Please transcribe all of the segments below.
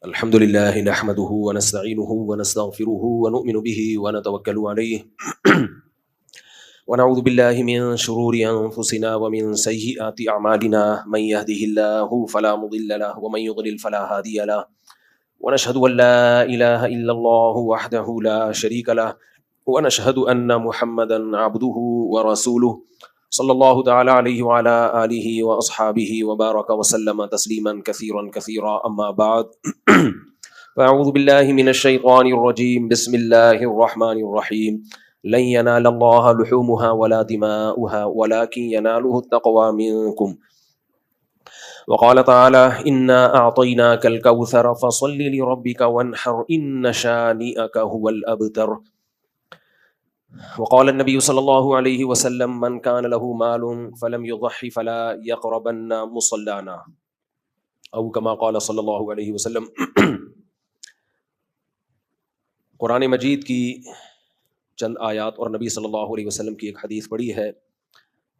الحمد لله نحمده ونستعينه ونستغفره ونؤمن به ونتوكل عليه ونعوذ بالله من شرور أنفسنا ومن سيئات أعمالنا من يهده الله فلا مضل له ومن يضلل فلا هادي له ونشهد أن لا إله إلا الله وحده لا شريك له ونشهد أن محمدا عبده ورسوله صلی اللہ تعالی علیہ وعلى آلہ واصحابہ وبارک وسلم تسلیما کثیرا کثیرا اما بعد فاعوذ باللہ من الشیطان الرجیم بسم اللہ الرحمن الرحیم لن ینال اللہ لحومها ولا دماؤها ولكن يناله التقوى منکم وقال تعالی انا اعطیناک الکوثر فصل لربک وانحر ان شانئک هو الابتر وقال النبی صلی اللہ علیہ وسلم من کان له مال فلم يضحی فلا يقربن مصلانا او کما قال صلی اللہ علیہ وسلم۔ قرآن مجید کی چند آیات اور نبی صلی اللہ علیہ وسلم کی ایک حدیث پڑھی ہے۔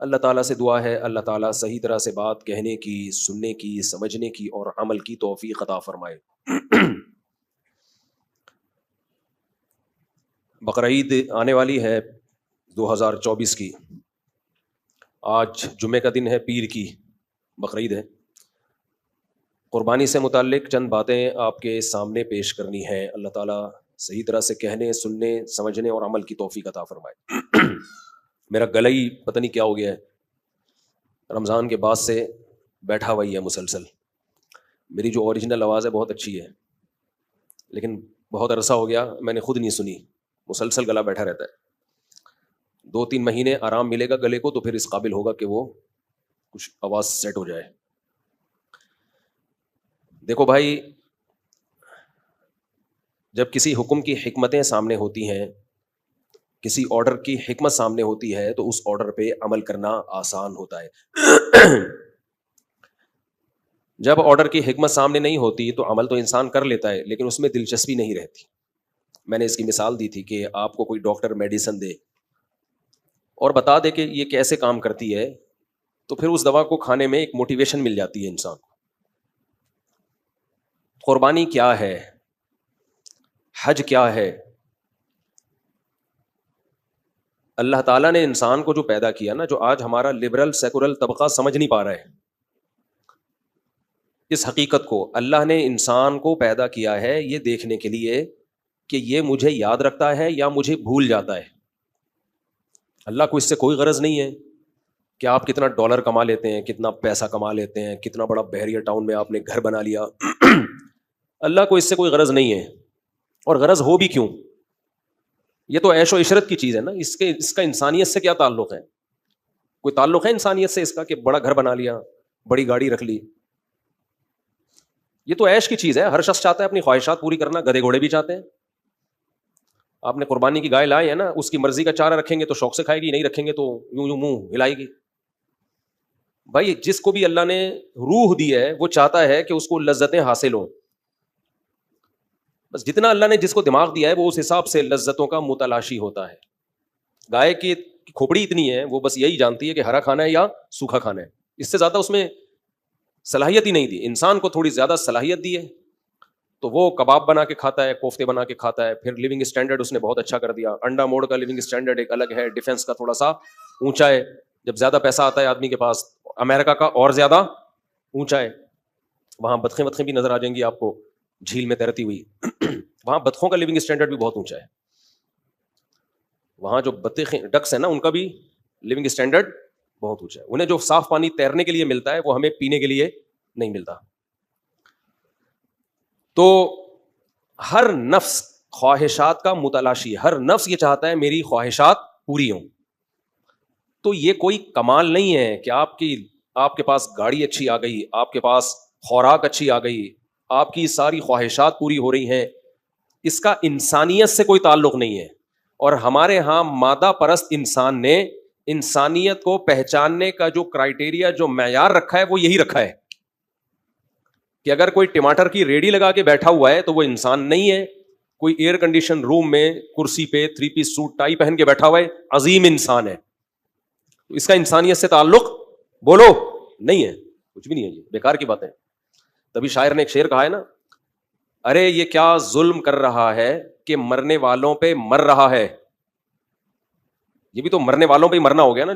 اللہ تعالیٰ سے دعا ہے اللہ تعالیٰ صحیح طرح سے بات کہنے کی، سننے کی، سمجھنے کی اور عمل کی توفیق عطا فرمائے۔ بقرعید آنے والی ہے 2024 کی۔ آج جمعے کا دن ہے، پیر کی بقرعید ہے۔ قربانی سے متعلق چند باتیں آپ کے سامنے پیش کرنی ہیں۔ اللہ تعالیٰ صحیح طرح سے کہنے، سننے، سمجھنے اور عمل کی توفیق عطا فرمائے۔ میرا گلا ہی پتہ نہیں کیا ہو گیا ہے، رمضان کے بعد سے بیٹھا ہوا ہی ہے مسلسل۔ میری جو اوریجنل آواز ہے بہت اچھی ہے، لیکن بہت عرصہ ہو گیا میں نے خود نہیں سنی، مسلسل گلا بیٹھا رہتا ہے۔ 2-3 مہینے آرام ملے گا گلے کو تو پھر اس قابل ہوگا کہ وہ کچھ آواز سیٹ ہو جائے۔ دیکھو بھائی، جب کسی حکم کی حکمتیں سامنے ہوتی ہیں، کسی آرڈر کی حکمت سامنے ہوتی ہے تو اس آرڈر پہ عمل کرنا آسان ہوتا ہے۔ جب آرڈر کی حکمت سامنے نہیں ہوتی تو عمل تو انسان کر لیتا ہے لیکن اس میں دلچسپی نہیں رہتی۔ میں نے اس کی مثال دی تھی کہ آپ کو کوئی ڈاکٹر میڈیسن دے اور بتا دے کہ یہ کیسے کام کرتی ہے تو پھر اس دوا کو کھانے میں ایک موٹیویشن مل جاتی ہے انسان کو۔ قربانی کیا ہے، حج کیا ہے؟ اللہ تعالیٰ نے انسان کو جو پیدا کیا نا، جو آج ہمارا لبرل سیکولر طبقہ سمجھ نہیں پا رہا ہے اس حقیقت کو، اللہ نے انسان کو پیدا کیا ہے یہ دیکھنے کے لیے کہ یہ مجھے یاد رکھتا ہے یا مجھے بھول جاتا ہے۔ اللہ کو اس سے کوئی غرض نہیں ہے کہ آپ کتنا ڈالر کما لیتے ہیں، کتنا پیسہ کما لیتے ہیں، کتنا بڑا بحریہ ٹاؤن میں آپ نے گھر بنا لیا۔ اللہ کو اس سے کوئی غرض نہیں ہے، اور غرض ہو بھی کیوں؟ یہ تو عیش و عشرت کی چیز ہے نا، اس کا انسانیت سے کیا تعلق ہے؟ کوئی تعلق ہے انسانیت سے اس کا کہ بڑا گھر بنا لیا، بڑی گاڑی رکھ لی؟ یہ تو عیش کی چیز ہے، ہر شخص چاہتا ہے اپنی خواہشات پوری کرنا، گدھے گھوڑے بھی چاہتے ہیں۔ آپ نے قربانی کی گائے لائے ہے نا، اس کی مرضی کا چارہ رکھیں گے تو شوق سے کھائے گی، نہیں رکھیں گے تو یوں یوں منہ ہلائے گی۔ بھائی جس کو بھی اللہ نے روح دی ہے وہ چاہتا ہے کہ اس کو لذتیں حاصل ہوں، بس جتنا اللہ نے جس کو دماغ دیا ہے وہ اس حساب سے لذتوں کا متلاشی ہوتا ہے۔ گائے کی کھوپڑی اتنی ہے، وہ بس یہی جانتی ہے کہ ہرا کھانا ہے یا سوکھا کھانا ہے، اس سے زیادہ اس میں صلاحیت ہی نہیں دی۔ انسان کو تھوڑی زیادہ صلاحیت دی ہے تو وہ کباب بنا کے کھاتا ہے، کوفتے بنا کے کھاتا ہے۔ پھر لیونگ اسٹینڈرڈ اس نے بہت اچھا کر دیا، انڈا موڑ کا لیونگ اسٹینڈرڈ ایک الگ ہے، ڈیفنس کا تھوڑا سا اونچا ہے۔ جب زیادہ پیسہ آتا ہے آدمی کے پاس، امریکہ کا اور زیادہ اونچا ہے۔ وہاں بطخیں بھی نظر آ جائیں گی آپ کو جھیل میں تیرتی ہوئی۔ وہاں بطخوں کا لیونگ اسٹینڈرڈ بھی بہت اونچا ہے۔ وہاں جو بطخیں ڈکس ہیں نا، ان کا بھی لیونگ اسٹینڈرڈ بہت اونچا ہے۔ انہیں جو صاف پانی تیرنے کے لیے ملتا ہے وہ ہمیں پینے کے لیے نہیں ملتا۔ تو ہر نفس خواہشات کا متلاشی ہے، ہر نفس یہ چاہتا ہے میری خواہشات پوری ہوں۔ تو یہ کوئی کمال نہیں ہے کہ آپ کے پاس گاڑی اچھی آ گئی، آپ کے پاس خوراک اچھی آ گئی، آپ کی ساری خواہشات پوری ہو رہی ہیں، اس کا انسانیت سے کوئی تعلق نہیں ہے۔ اور ہمارے ہاں مادہ پرست انسان نے انسانیت کو پہچاننے کا جو کرائیٹیریا، جو معیار رکھا ہے وہ یہی رکھا ہے کہ اگر کوئی ٹماٹر کی ریڑھی لگا کے بیٹھا ہوا ہے تو وہ انسان نہیں ہے، کوئی ایئر کنڈیشن روم میں کرسی پہ 3 پیس سوٹ ٹائی پہن کے بیٹھا ہوا ہے عظیم انسان ہے۔ تو اس کا انسانیت سے تعلق بولو نہیں ہے، کچھ بھی نہیں ہے، یہ بیکار کی بات ہے۔ تبھی شاعر نے ایک شعر کہا ہے نا، ارے یہ کیا ظلم کر رہا ہے کہ مرنے والوں پہ مر رہا ہے. یہ بھی تو مرنے والوں پہ ہی مرنا ہو گیا نا.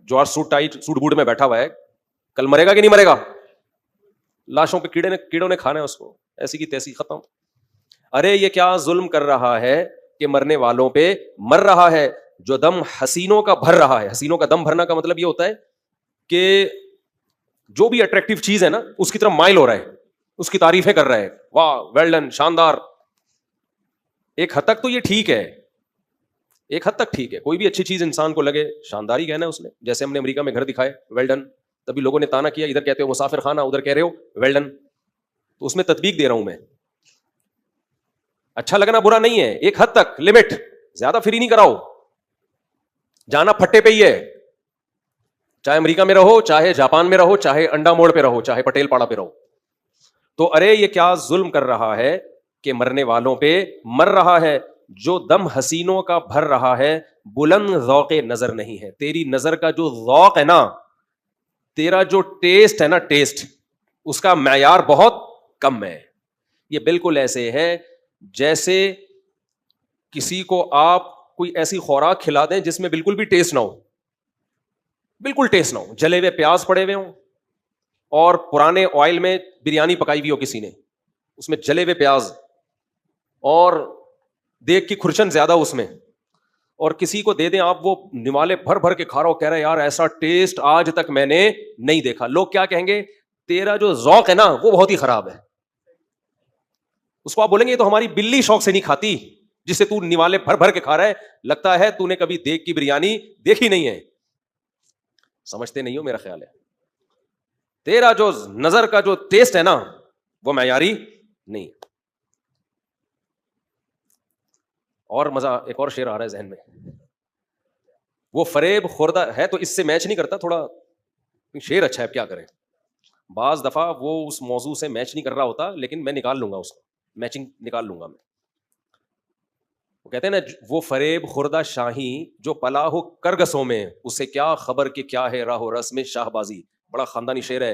جو آج سوٹ بوٹ میں بیٹھا ہوا ہے, کل مرے گا کہ نہیں مرے گا؟ لاشوں پہ کیڑوں نے کھانا ہے اس کو, ایسی کی تیسی ختم. ارے یہ کیا ظلم کر رہا ہے کہ مرنے والوں پہ مر رہا ہے, جو دم حسینوں کا بھر رہا ہے. حسینوں کا دم بھرنا کا مطلب یہ ہوتا ہے کہ جو بھی اٹریکٹیو چیز ہے نا اس کی طرف مائل ہو رہا ہے, اس کی تعریفیں کر رہا ہے, واہ ویل ڈن, شاندار. ایک حد تک تو یہ ٹھیک ہے, ایک حد تک ٹھیک ہے. کوئی بھی اچھی چیز انسان کو لگے شاندار ہی کہنا ہے اس نے. جیسے ہم نے امریکہ میں گھر دکھائے, ویل ڈن, تبھی لوگوں نے تانا کیا, ادھر کہتے ہو مسافر خانہ, ادھر کہہ رہے ہو ویل ڈن. تو اس میں تطبیق دے رہا ہوں میں. اچھا لگنا برا نہیں ہے, ایک حد تک لمٹ, زیادہ فری نہیں کراؤ. جانا پھٹے پہ ہی ہے, چاہے امریکہ میں رہو, چاہے جاپان میں رہو, چاہے انڈا موڑ پہ رہو, چاہے پٹیل پاڑا پہ رہو. تو ارے یہ کیا ظلم کر رہا ہے کہ مرنے والوں پہ مر رہا ہے, جو دم حسینوں کا بھر رہا ہے, بلند ذوق نظر نہیں ہے. تیری نظر کا جو ذوق ہے نا, تیرا جو ٹیسٹ ہے نا, ٹیسٹ اس کا معیار بہت کم ہے. یہ بالکل ایسے ہے جیسے کسی کو آپ کوئی ایسی خوراک کھلا دیں جس میں بالکل بھی ٹیسٹ نہ ہو, بالکل ٹیسٹ نہ ہو. جلے ہوئے پیاز پڑے ہوئے ہوں اور پرانے آئل میں بریانی پکائی ہوئی ہو کسی نے, اس میں جلے ہوئے پیاز اور دیکھ کی کھرچن زیادہ اس میں, اور کسی کو دے دیں آپ, وہ نوالے بھر بھر کے کھا رہا ہو, کہہ رہا ہے یار ایسا ٹیسٹ آج تک میں نے نہیں دیکھا. لوگ کیا کہیں گے؟ تیرا جو ذوق ہے نا وہ بہت ہی خراب ہے. اس کو آپ بولیں گے یہ تو ہماری بلی شوق سے نہیں کھاتی جسے تو نوالے بھر بھر کے کھا رہا ہے, لگتا ہے تو نے کبھی دیکھ کی بریانی دیکھی نہیں ہے. سمجھتے نہیں ہو میرا خیال ہے. تیرا جو نظر کا جو ٹیسٹ ہے نا وہ معیاری نہیں. اور مزہ, ایک اور شعر آ رہا ہے ذہن میں, وہ فریب خوردہ ہے تو اس سے میچ نہیں کرتا, تھوڑا شعر اچھا ہے, کیا کریں. بعض دفعہ وہ اس موضوع سے میچ نہیں کر رہا ہوتا, لیکن میں نکال لوں گا اس کو, میچنگ نکال لوں گا میں. وہ کہتے ہیں نا, وہ فریب خوردہ شاہی جو پلا ہو کرگسوں میں, اسے کیا خبر کہ کیا ہے راہ و رسم شاہ بازی. بڑا خاندانی شعر ہے.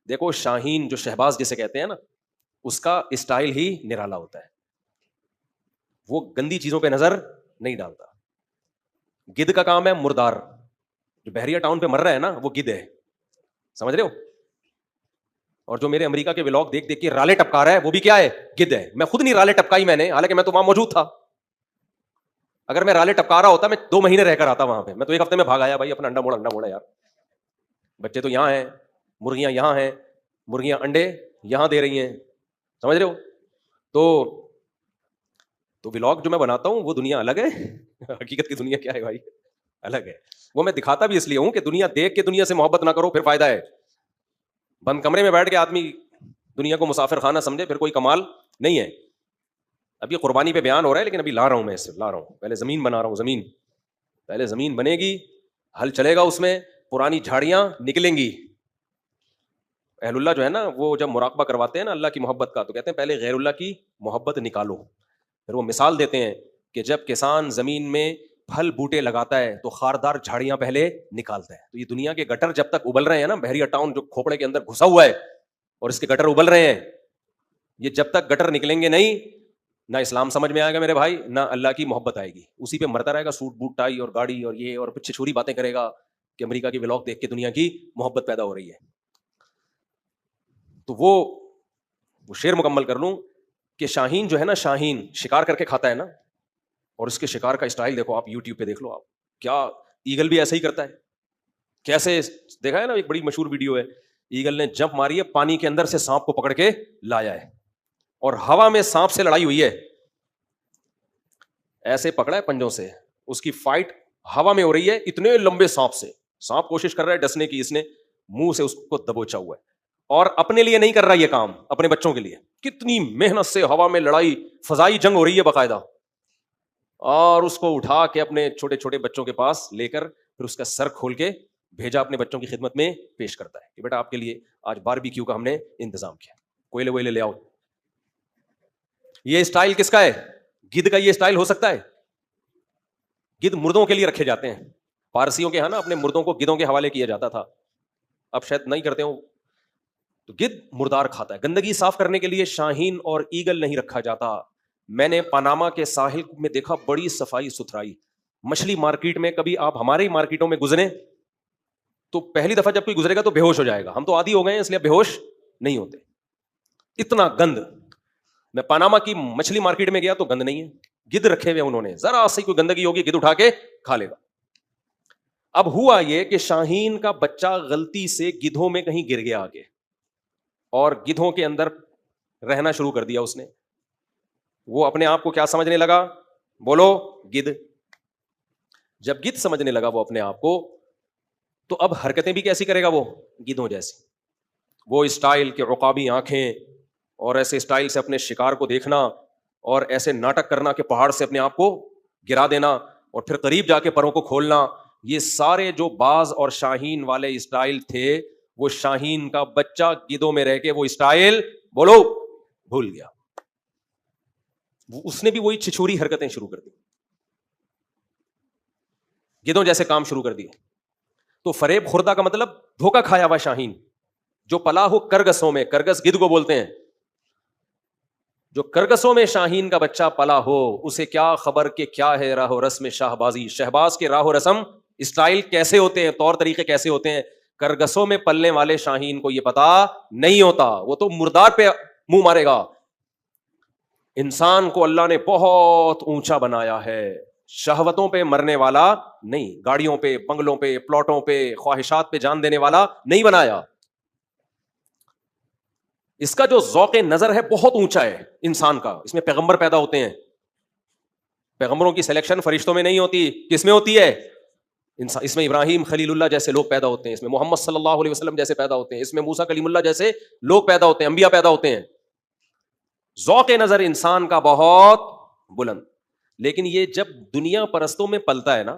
دیکھو شاہین جو شہباز جسے کہتے ہیں نا, اس کا اسٹائل ہی نرالا ہوتا ہے. وہ گندی چیزوں پہ نظر نہیں ڈالتا. گدھ کا کام ہے مردار, جو بحریہ ٹاؤن پہ مر رہا ہے نا وہ گدھ ہے, سمجھ رہے ہو. اور جو میرے امریکہ کے ولاگ دیکھ دیکھ کے رالے ٹپکا رہا ہے وہ بھی کیا ہے؟ گدھ ہے. میں خود نہیں رالے ٹپکائی میں نے, حالانکہ میں تو وہاں موجود تھا. اگر میں رالے ٹپکا رہا ہوتا میں 2 مہینے رہ کر آتا وہاں پہ. میں تو 1 ہفتے میں بھاگ آیا بھائی, اپنا انڈا موڑا یار. بچے تو یہاں ہیں, مرغیاں یہاں ہیں, مرغیاں انڈے یہاں دے رہی ہیں, سمجھ رہے ہو. تو ولاگ جو میں بناتا ہوں وہ دنیا الگ ہے, حقیقت کی دنیا کیا ہے بھائی, الگ ہے. وہ میں دکھاتا بھی اس لیے ہوں کہ دنیا دیکھ کے دنیا سے محبت نہ کرو, پھر فائدہ ہے. بند کمرے میں بیٹھ کے آدمی دنیا کو مسافر خانہ سمجھے, پھر کوئی کمال نہیں ہے. اب یہ قربانی پہ بیان ہو رہا ہے, لیکن ابھی لا رہا ہوں میں, اس سے لا رہا ہوں. پہلے زمین بنا رہا ہوں, زمین پہلے زمین بنے گی, ہل چلے گا اس میں, پرانی جھاڑیاں نکلیں گی. اہل اللہ جو ہے نا وہ جب مراقبہ کرواتے ہیں نا اللہ کی محبت کا, تو کہتے ہیں پہلے غیر اللہ کی محبت نکالو. پھر وہ مثال دیتے ہیں کہ جب کسان زمین میں پھل بوٹے لگاتا ہے تو خاردار جھاڑیاں پہلے نکالتا ہے. تو یہ دنیا کے گٹر جب تک ابل رہے ہیں نا, بحریہ ٹاؤن جو کھوپڑے کے اندر گھسا ہوا ہے اور اس کے گٹر ابل رہے ہیں, یہ جب تک گٹر نکلیں گے نہیں, نہ اسلام سمجھ میں آئے گا میرے بھائی, نہ اللہ کی محبت آئے گی. اسی پہ مرتا رہے گا, سوٹ بوٹ ٹائی اور گاڑی اور یہ, اور پیچھے چھوری باتیں کرے گا کہ امریکہ کی ولاگ دیکھ کے دنیا کی محبت پیدا ہو رہی ہے. تو وہ شعر مکمل کر لوں کہ شاہین جو ہے نا, شاہین شکار کر کے کھاتا ہے نا, اور اس کے شکار کا اسٹائل دیکھو آپ, یوٹیوب پہ دیکھ لو آپ, کیا ایگل بھی ایسا ہی کرتا ہے. کیسے دیکھا ہے نا, ایک بڑی مشہور ویڈیو ہے, ایگل نے جمپ ماری ہے, پانی کے اندر سے سانپ کو پکڑ کے لایا ہے, اور ہوا میں سانپ سے لڑائی ہوئی ہے, ایسے پکڑا ہے پنجوں سے, اس کی فائٹ ہوا میں ہو رہی ہے اتنے لمبے سانپ سے. سانپ کوشش کر رہا ہے ڈسنے کی, اس نے منہ سے اس کو دبوچا ہوا ہے, اور اپنے لیے نہیں کر رہا یہ کام, اپنے بچوں کے لیے. کتنی محنت سے ہوا میں لڑائی, فضائی جنگ ہو رہی ہے باقاعدہ, اور اس کو اٹھا کے اپنے چھوٹے چھوٹے بچوں کے پاس لے کر پھر اس کا سر کھول کے بھیجا اپنے بچوں کی خدمت میں پیش کرتا ہے کہ بیٹا آپ کے لیے آج باربیکیو کا ہم نے انتظام کیا, کوئلے ویلے لے آؤ. یہ اسٹائل کس کا ہے؟ گدھ کا. یہ اسٹائل ہو سکتا ہے؟ گدھ مردوں کے لیے رکھے جاتے ہیں. پارسیوں کے ہاں نا اپنے مردوں کو گدھوں کے حوالے کیا جاتا تھا, اب شاید نہیں کرتے ہوں. تو گدھ مردار کھاتا ہے. گندگی صاف کرنے کے لیے شاہین اور ایگل نہیں رکھا جاتا. میں نے پاناما کے ساحل میں دیکھا بڑی صفائی ستھرائی. مچھلی مارکیٹ میں کبھی آپ ہمارے ہی مارکیٹوں میں گزرے تو پہلی دفعہ جب کوئی گزرے گا تو بے ہوش ہو جائے گا. ہم تو عادی ہو گئے ہیں اس لیے بے ہوش نہیں ہوتے. اتنا گند. میں پاناما کی مچھلی مارکیٹ میں گیا تو گند نہیں ہے, گدھ رکھے ہوئے انہوں نے, ذرا سی کوئی گندگی ہوگی گدھ اٹھا کے کھا لے گا. اب ہوا یہ کہ شاہین کا بچہ غلطی سے گدھوں میں کہیں گر گیا آگے, اور گدھوں کے اندر رہنا شروع کر دیا اس نے. وہ اپنے آپ کو کیا سمجھنے لگا؟ بولو, گدھ. جب گدھ سمجھنے لگا وہ اپنے آپ کو, تو اب حرکتیں بھی کیسی کرے گا وہ؟ گدھوں جیسی. وہ اسٹائل کے عقابی آنکھیں, اور ایسے اسٹائل سے اپنے شکار کو دیکھنا, اور ایسے ناٹک کرنا کہ پہاڑ سے اپنے آپ کو گرا دینا, اور پھر قریب جا کے پروں کو کھولنا. یہ سارے جو باز اور شاہین والے اسٹائل تھے, وہ شاہین کا بچہ گدھوں میں رہ کے وہ اسٹائل بولو بھول گیا. اس نے بھی وہی چھچوری حرکتیں شروع کر دی, گدھوں جیسے کام شروع کر دیے. تو فریب خوردہ کا مطلب دھوکا کھایا ہوا شاہین, جو پلا ہو کرگسوں میں. کرگس گدھ کو بولتے ہیں. جو کرگسوں میں شاہین کا بچہ پلا ہو, اسے کیا خبر کہ کیا ہے راہ و رسم شہبازی. شہباز کے راہ و رسم اسٹائل کیسے ہوتے ہیں, طور طریقے کیسے ہوتے ہیں. کرگسوں میں پلنے والے شاہین کو یہ پتا نہیں ہوتا, وہ تو مردار پہ منہ مارے گا. انسان کو اللہ نے بہت اونچا بنایا ہے, شہوتوں پہ مرنے والا نہیں, گاڑیوں پہ, بنگلوں پہ, پلاٹوں پہ, خواہشات پہ جان دینے والا نہیں بنایا. اس کا جو ذوق نظر ہے بہت اونچا ہے انسان کا. اس میں پیغمبر پیدا ہوتے ہیں. پیغمبروں کی سلیکشن فرشتوں میں نہیں ہوتی, کس میں ہوتی ہے؟ اس میں ابراہیم خلیل اللہ جیسے لوگ پیدا ہوتے ہیں, اس میں محمد صلی اللہ علیہ وسلم جیسے پیدا ہوتے ہیں, اس میں موسیٰ کلیم اللہ جیسے لوگ پیدا ہوتے ہیں, انبیاء پیدا ہوتے ہیں. ذوق نظر انسان کا بہت بلند. لیکن یہ جب دنیا پرستوں میں پلتا ہے نا,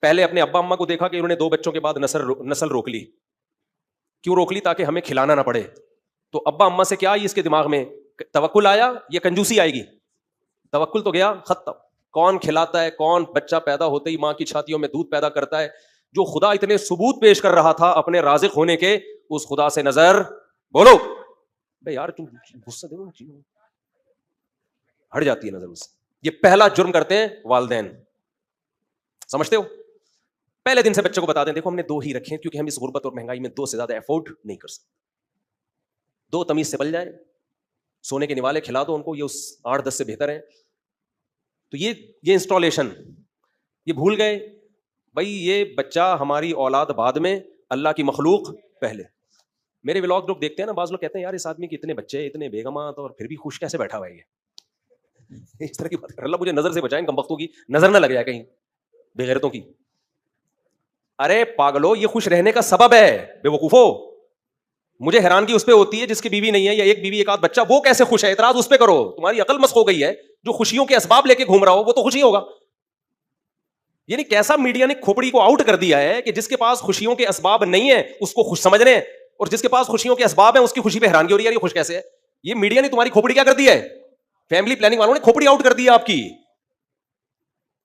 پہلے اپنے ابا اماں کو دیکھا کہ انہوں نے 2 بچوں کے بعد نسل روک لی. کیوں روک لی؟ تاکہ ہمیں کھلانا نہ پڑے. تو ابا اماں سے کیا آئی اس کے دماغ میں؟ توکل آیا یا کنجوسی آئے گی؟ توکل تو گیا, ختم. کون کھلاتا ہے؟ کون بچہ پیدا ہوتے ہی ماں کی چھاتیوں میں دودھ پیدا کرتا ہے؟ جو خدا اتنے ثبوت پیش کر رہا تھا اپنے رازق ہونے کے, اس خدا سے نظر بولو بھائی یار تم غصہ دے ہٹ جاتی ہے نظر اس سے. یہ پہلا جرم کرتے ہیں والدین, سمجھتے ہو؟ پہلے دن سے بچے کو بتا دیں دیکھو ہم نے 2 ہی رکھے ہیں کیونکہ ہم اس غربت اور مہنگائی میں 2 سے زیادہ افورڈ نہیں کر سکتے. 2 تمیز سے پل جائے, سونے کے نوالے کھلا دو ان کو, یہ اس 8-10 سے بہتر ہے. تو یہ انسٹالیشن یہ بھول گئے بھائی, یہ بچہ ہماری اولاد بعد میں, اللہ کی مخلوق پہلے. میرے ولاگ لوگ دیکھتے ہیں نا, بعض لوگ کہتے ہیں یار اس آدمی کے اتنے بچے, اتنے بیگمات, اور پھر بھی خوش کیسے بیٹھا ہوا ہے یہ. اس طرح کی بات کر, اللہ مجھے نظر سے بچائیں, کم بختوں کی نظر نہ لگ جائے کہیں, بے غیرتوں کی. ارے پاگلو, یہ خوش رہنے کا سبب ہے, بے وقوفو. مجھے حیرانگی اس پہ ہوتی ہے جس کی بیوی نہیں ہے, یا ایک بیوی ایک آدھ بچہ, وہ کیسے خوش ہے؟ اعتراض اس پہ کرو. تمہاری عقل مسخ ہو گئی ہے. جو خوشیوں کے اسباب لے کے گھوم رہا ہو وہ تو خوشی ہوگا. یعنی کیسا میڈیا نے کھوپڑی کو آؤٹ کر دیا ہے کہ جس کے پاس خوشیوں کے اسباب نہیں ہے اس کو خوش سمجھ رہے ہیں, اور جس کے پاس خوشیوں کے اسباب ہیں اس کی خوشی پہ حیرانگی ہو رہی ہے, یہ خوش کیسے ہے. یہ میڈیا نے تمہاری کھوپڑی کیا کر دی ہے؟ فیملی پلاننگ والوں نے کھوپڑی آؤٹ کر دی ہے آپ کی.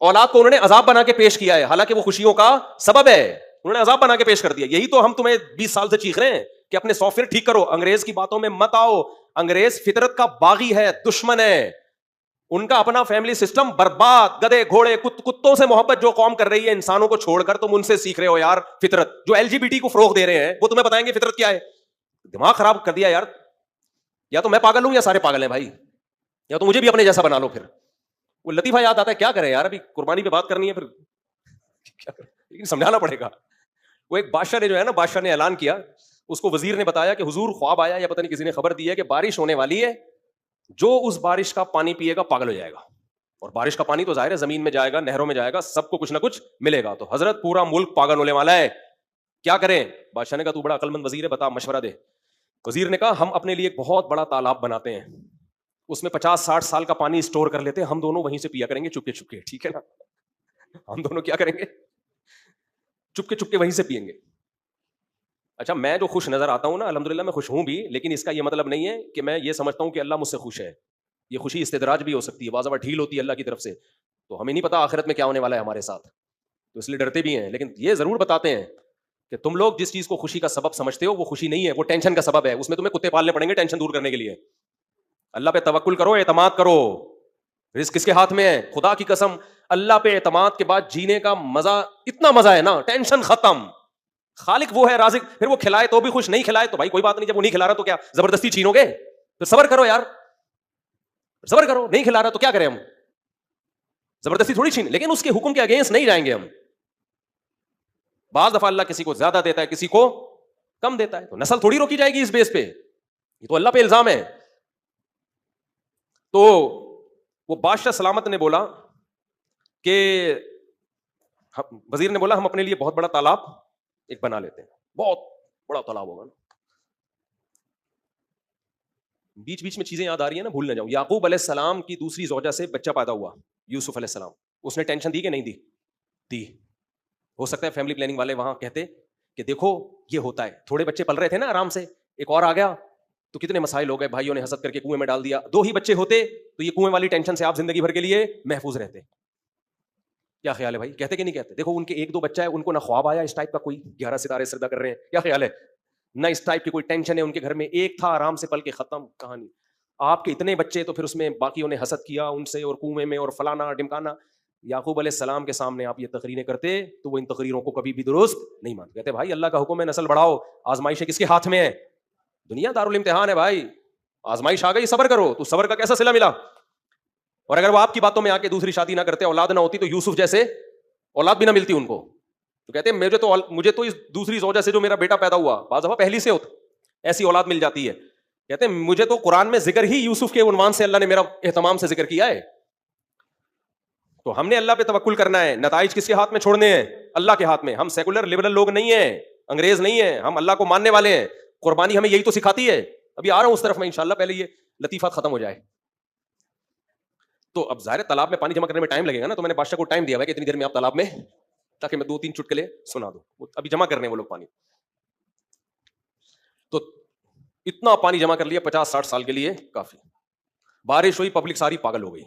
اولاد کو انہوں نے عذاب بنا کے پیش کیا ہے, حالانکہ وہ خوشیوں کا سبب ہے. انہوں نے عذاب بنا کے پیش کر دیا. یہی تو ہم تمہیں 20 سال سے چیخ رہے ہیں کہ اپنے سافٹ ویئر ٹھیک کرو, انگریز کی باتوں میں مت آؤ. انگریز فطرت کا باغی ہے, دشمن ہے. ان کا اپنا فیملی سسٹم برباد. گدے گھوڑے کتوں سے محبت جو قوم کر رہی ہے انسانوں کو چھوڑ کر, تم ان سے سیکھ رہے ہو یار فطرت. جو LGBT کو فروغ دے رہے ہیں وہ تمہیں بتائیں گے فطرت کیا ہے. دماغ خراب کر دیا یار. یا تو میں پاگل ہوں یا سارے پاگل ہیں بھائی, یا تو مجھے بھی اپنے جیسا بنا لو. پھر وہ لطیفہ یاد آتا ہے, کیا کرے یار, ابھی قربانی پہ بات کرنی ہے, پھر کیا کرے, لیکن سمجھانا پڑے گا. وہ ایک بادشاہ نے جو ہے نا, بادشاہ نے اعلان کیا, اس کو وزیر نے بتایا کہ حضور خواب آیا, یا پتہ نہیں کسی نے خبر دی ہے کہ بارش ہونے والی ہے, جو اس بارش کا پانی پیے گا پاگل ہو جائے گا. اور بارش کا پانی تو ظاہر ہے زمین میں جائے گا, نہروں میں جائے گا, سب کو کچھ نہ کچھ ملے گا. تو حضرت پورا ملک پاگل ہونے والا ہے, کیا کریں؟ بادشاہ نے کہا تو بڑا عقل مند وزیر ہے, بتا مشورہ دے. وزیر نے کہا ہم اپنے لیے ایک بہت بڑا تالاب بناتے ہیں, اس میں 50-60 سال کا پانی اسٹور کر لیتے ہیں, ہم دونوں وہیں سے پیا کریں گے چپکے چپکے, ٹھیک ہے نا. ہم دونوں کیا کریں گے؟ چپکے چپکے وہیں سے پیئیں گے. اچھا, میں جو خوش نظر آتا ہوں نا, الحمدللہ میں خوش ہوں بھی, لیکن اس کا یہ مطلب نہیں ہے کہ میں یہ سمجھتا ہوں کہ اللہ مجھ سے خوش ہے. یہ خوشی استدراج بھی ہو سکتی ہے, بعض دفعہ ڈھیل ہوتی ہے اللہ کی طرف سے, تو ہمیں نہیں پتا آخرت میں کیا ہونے والا ہے ہمارے ساتھ, تو اس لیے ڈرتے بھی ہیں. لیکن یہ ضرور بتاتے ہیں کہ تم لوگ جس چیز کو خوشی کا سبب سمجھتے ہو وہ خوشی نہیں ہے, وہ ٹینشن کا سبب ہے. اس میں تمہیں کتے پالنے پڑیں گے ٹینشن دور کرنے کے لیے. اللہ پہ توکل کرو, اعتماد کرو, رزق کس کے ہاتھ میں ہے. خدا کی قسم اللہ پہ اعتماد کے بعد جینے کا مزہ, اتنا مزہ ہے نا, ٹینشن ختم. خالق وہ ہے رازق, پھر وہ کھلائے تو بھی خوش, نہیں کھلائے تو بھائی کوئی بات نہیں, جب وہ نہیں کھلا رہا تو کیا زبردستی چھینو گے؟ تو صبر کرو یار, صبر کرو. نہیں کھلا رہا تو کیا کریں ہم, زبردستی تھوڑی چھین, لیکن اس کے حکم کے اگینسٹ نہیں جائیں گے ہم. بعض دفعہ اللہ کسی کو زیادہ دیتا ہے, کسی کو کم دیتا ہے, تو نسل تھوڑی روکی جائے گی اس بیس پہ, یہ تو اللہ پہ الزام ہے. تو وہ بادشاہ سلامت نے بولا کہ وزیر نے بولا ہم اپنے لیے بہت بڑا تالاب ایک بنا لیتے ہیں, بہت بڑا تالاب ہوگا نا. بیچ بیچ میں چیزیں یاد آ رہی ہیں نا, بھول نہ جاؤں. یعقوب علیہ السلام کی دوسری زوجہ سے بچہ پیدا ہوا, یوسف علیہ السلام. اس نے ٹینشن دی کہ نہیں دی؟ دی. ہو سکتا ہے فیملی پلاننگ والے وہاں کہتے کہ دیکھو یہ ہوتا ہے, تھوڑے بچے پل رہے تھے نا آرام سے, ایک اور آ گیا تو کتنے مسائل ہو گئے, بھائیوں نے حسد کر کے کنویں میں ڈال دیا. 2 ہی بچے ہوتے تو یہ کنویں والی ٹینشن سے آپ زندگی بھر کے لیے محفوظ رہتے. کیا خیال ہے بھائی, کہتے کہ نہیں کہتے؟ دیکھو ان کے 1-2 بچہ ہے, ان کو نہ خواب آیا اس ٹائپ کا, کوئی 11 ستارے سجدہ کر رہے ہیں, کیا خیال ہے, نہ اس ٹائپ کی کوئی ٹینشن ہے ان کے گھر میں, ایک تھا آرام سے پل کے ختم کہانی. آپ کے اتنے بچے تو پھر اس میں باقیوں نے حسد کیا ان سے, اور کنویں میں, اور فلانا ڈمکانا. یعقوب علیہ السلام کے سامنے آپ یہ تقریریں کرتے تو وہ ان تقریروں کو کبھی بھی درست نہیں مانتے. کہتے بھائی اللہ کا حکم ہے نسل بڑھاؤ, آزمائشیں کس کے ہاتھ میں ہے؟ دنیا دارالامتحان ہے بھائی, آزمائش آ گئی, صبر کرو. تو صبر کا کیسا صلہ ملا؟ اور اگر وہ آپ کی باتوں میں آ کے دوسری شادی نہ کرتے, اولاد نہ ہوتی, تو یوسف جیسے اولاد بھی نہ ملتی ان کو. تو کہتے ہیں مجھے تو اس دوسری زوجہ سے جو میرا بیٹا پیدا ہوا, بعض دفعہ پہلی سے ہوتا, ایسی اولاد مل جاتی ہے. کہتے ہیں مجھے تو قرآن میں ذکر ہی یوسف کے عنوان سے اللہ نے میرا اہتمام سے ذکر کیا ہے. تو ہم نے اللہ پہ توکل کرنا ہے. نتائج کس کے ہاتھ میں چھوڑنے ہیں؟ اللہ کے ہاتھ میں. ہم سیکولر لبرل لوگ نہیں ہیں, انگریز نہیں ہیں, ہم اللہ کو ماننے والے ہیں. قربانی ہمیں یہی تو سکھاتی ہے. ابھی آ رہا ہوں اس طرف میں انشاءاللہ, پہلے یہ لطیفات ختم ہو جائے. تو اب ظاہر تالاب میں پانی جمع کرنے میں ٹائم لگے گا نا, تو میں نے بادشاہ کو ٹائم دیا ہے کہ اتنی دیر میں آپ تالاب میں, تاکہ میں 2-3 چٹکلے سنا دوں. ابھی جمع کرنے وہ لوگ پانی. تو اتنا پانی جمع کر لیا 50-60 سال کے لیے کافی. بارش ہوئی, پبلک ساری پاگل ہو گئی,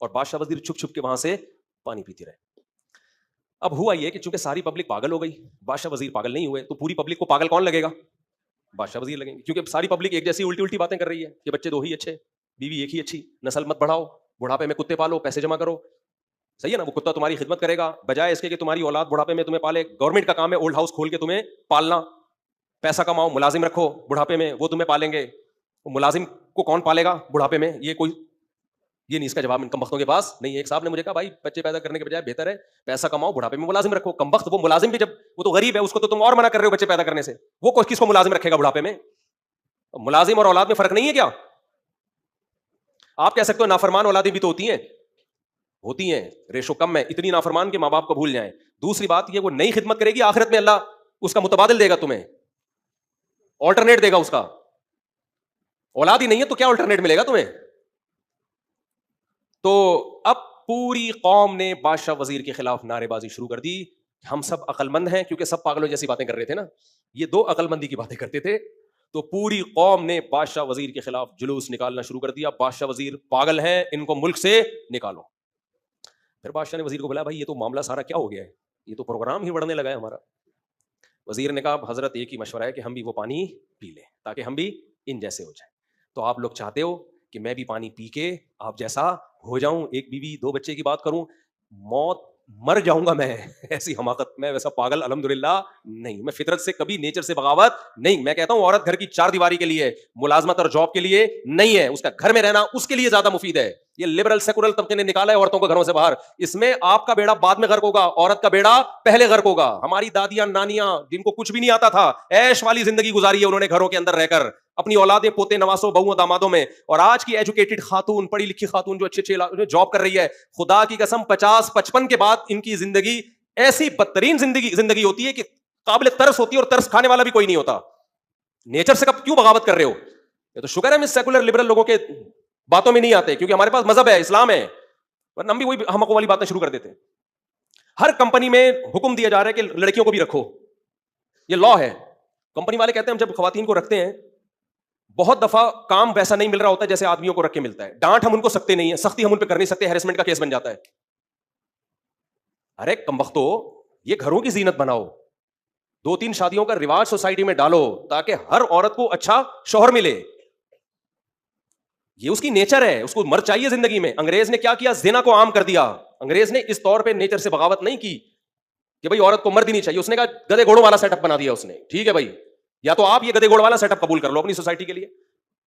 اور بادشاہ وزیر چھپ چھپ کے وہاں سے پانی پیتے رہے. اب ہوا یہ کہ چونکہ ساری پبلک پاگل ہو گئی, بادشاہ وزیر پاگل نہیں ہوئے, تو پوری پبلک کو پاگل کون لگے گا؟ بادشاہ وزیر لگیں گے, کیونکہ ساری پبلک ایک جیسی الٹی باتیں کر رہی ہے کہ بچے 2 ہی اچھے, بیوی 1 ہی اچھی, نسل مت بڑھاؤ, بڑھاپے میں کتے پالو, پیسے جمع کرو. صحیح ہے نا, وہ کتا تمہاری خدمت کرے گا بجائے اس کے کہ تمہاری اولاد بڑھاپے میں تمہیں پالے. گورنمنٹ کا کام ہے اولڈ ہاؤس کھول کے تمہیں پالنا, پیسہ کماؤ, ملازم رکھو بڑھاپے میں, وہ تمہیں پالیں گے. ملازم کو کون پالے گا بڑھاپے میں؟ یہ نہیں, اس کا جواب ان کمبختوں کے پاس نہیں ہے. ایک صاحب نے مجھے کہا بھائی بچے پیدا کرنے کے بجائے بہتر ہے پیسہ کماؤ, بڑھاپے میں ملازم رکھو. کمبخت, وہ ملازم بھی جب وہ تو غریب ہے, اس کو تو تم اور منع کر رہے ہو بچے پیدا کرنے سے, وہ کس کو ملازم رکھے گا بڑھاپے میں؟ ملازم اور اولاد میں فرق نہیں ہے کیا؟ آپ کہہ سکتے ہو نافرمان اولادیں بھی تو ہوتی ہیں, ریشو کم ہے, اتنی نافرمان کے ماں باپ کو بھول جائیں. دوسری بات یہ, وہ نئی خدمت کرے گی, آخرت میں اللہ اس کا متبادل دے گا تمہیں, آلٹرنیٹ دے گا اس کا. اولاد ہی نہیں ہے تو کیا آلٹرنیٹ ملے گا تمہیں؟ تو اب پوری قوم نے بادشاہ وزیر کے خلاف نعرے بازی شروع کر دی. ہم سب عقل مند ہیں, کیونکہ سب پاگلوں جیسی باتیں کر رہے تھے نا, یہ 2 عقل مندی کی باتیں کرتے تھے. تو پوری قوم نے بادشاہ وزیر کے خلاف جلوس نکالنا شروع کر دیا, بادشاہ وزیر پاگل ہیں, ان کو ملک سے نکالو. پھر بادشاہ نے وزیر کو بولا بھائی یہ تو معاملہ سارا کیا ہو گیا ہے, یہ تو پروگرام ہی بڑھنے لگا ہے ہمارا. وزیر نے کہا حضرت ایک ہی مشورہ ہے کہ ہم بھی وہ پانی پی لیں تاکہ ہم بھی ان جیسے ہو جائیں. تو آپ لوگ چاہتے ہو کہ میں بھی پانی پی کے آپ جیسا ہو جاؤں, 1 بیوی 2 بچے کی بات کروں, موت مر جاؤں گا میں, ایسی حماقت, میں ویسا پاگل الحمدللہ نہیں, میں فطرت سے کبھی نیچر سے بغاوت نہیں. میں کہتا ہوں عورت گھر کی 4 دیواری کے لیے, ملازمت اور جاب کے لیے نہیں ہے, اس کا گھر میں رہنا اس کے لیے زیادہ مفید ہے. یہ لبرل سیکولر طبقے نے نکالا ہے عورتوں کو گھروں سے باہر, اس میں آپ کا بیڑا بعد میں غرق ہوگا, عورت کا بیڑا پہلے غرق ہوگا. ہماری دادیاں نانیاں جن کو کچھ بھی نہیں آتا تھا, عیش والی زندگی گزاری ہے انہوں نے گھروں کے اندر رہ کر, اپنی اولادیں پوتے نواسوں بہووں دامادوں میں. اور آج کی ایجوکیٹڈ خاتون, پڑھی لکھی خاتون جو اچھے جاب کر رہی ہے, خدا کی قسم 50-55 کے بعد ان کی زندگی ایسی بدترین زندگی ہوتی ہے کہ قابل ترس ہوتی ہے, اور ترس کھانے والا بھی کوئی نہیں ہوتا. نیچر سے کب کیوں بغاوت کر رہے ہو؟ یہ تو شکر ہے ہم سیکولر لبرل لوگوں کے باتوں میں نہیں آتے, کیونکہ ہمارے پاس مذہب ہے, اسلام ہے, ورنہ ہم بھی وہی ہمکوں والی باتیں شروع کر دیتے. ہر کمپنی میں حکم دیا جا رہا ہے کہ لڑکیوں کو بھی رکھو, یہ لا ہے. کمپنی والے کہتے ہیں ہم جب خواتین کو رکھتے ہیں بہت دفعہ کام ویسا نہیں مل رہا ہوتا جیسے آدمیوں کو رکھ کے ملتا ہے. ڈانٹ ہم ان کو سکتے نہیں ہیں, سختی ہم ان پہ کر نہیں سکتے, ہیرسمنٹ کا کیس بن جاتا ہے. ارے کمبختو, یہ گھروں کی زینت بناؤ, 2-3 شادیوں کا رواج سوسائٹی میں ڈالو تاکہ ہر عورت کو اچھا شوہر ملے. یہ اس کی نیچر ہے, اس کو مرد چاہیے زندگی میں. انگریز نے کیا کیا؟ زنا کو عام کر دیا. انگریز نے اس طور پہ نیچر سے بغاوت نہیں کی کہ بھائی عورت کو مرد ہی نہیں چاہیے. اس نے کہا گدے گھوڑوں والا سیٹ اپ بنا دیا اس نے. ٹھیک ہے بھائی, یا تو آپ یہ گدے گھوڑ والا سیٹ اپ قبول کر لو اپنی سوسائٹی کے لیے.